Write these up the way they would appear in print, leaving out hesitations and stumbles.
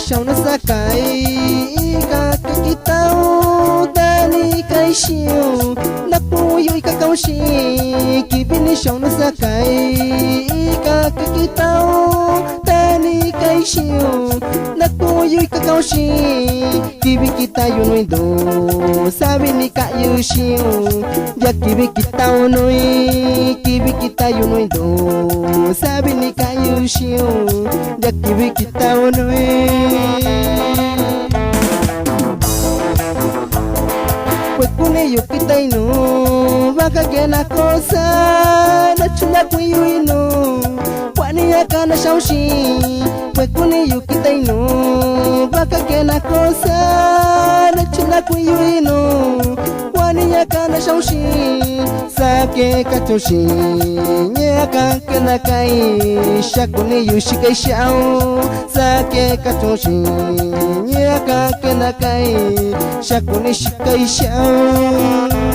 chão no sacai kakitau dani caixinho na punho e cacauxim que vini chão no sacai kakitau dani caixinho na punho e cacauxim que vi que tá no indo sabe ni caiu xinho já que vi que tá no que vi que tá no indo sabe ni caiu xinho já que vi que tá no pues con ello que está no vaca que na cosa na chula cuyo no kwani ya kana shaushi pues con ello que está no vaca que na cosa na chula cuyo no kwani ya kana shaushi sake katoshi nya kan kana kai shakuni yushikai shao sake katoshi nya kan kana kai shakuni shikai shao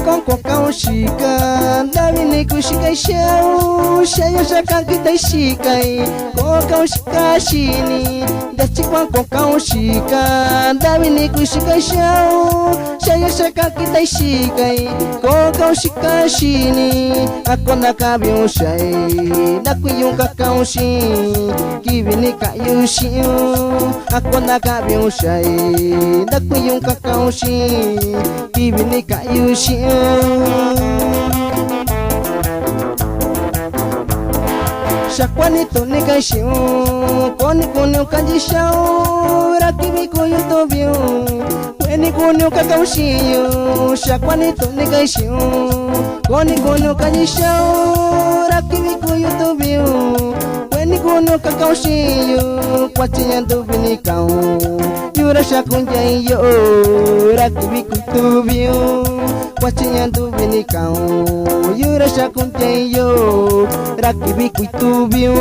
con cocão chica da vinico chica chão cheio chaca que tem chica cocão chica chini deste com cocão chica da vinico chica chão cheio chaca que tem chica cocão chica chini a quando cabe chai da cuiu cacão chin que vinica e chinho a quando cabe chai da cuiu cacão chin que vinica e chinho Chaquanito ne caixão, cone o candichão, raquibi coio to viu, quene cone o cacauchinho, chaquanito ne caixão, cone o candichão, raquibi coio to viu, quene cone o cacauchinho, quatinha do vinicão, yura chacunjaio, raquibi coio to viu. Quatinha do vinicão, yura chacunjaio, raquibi coio to viu.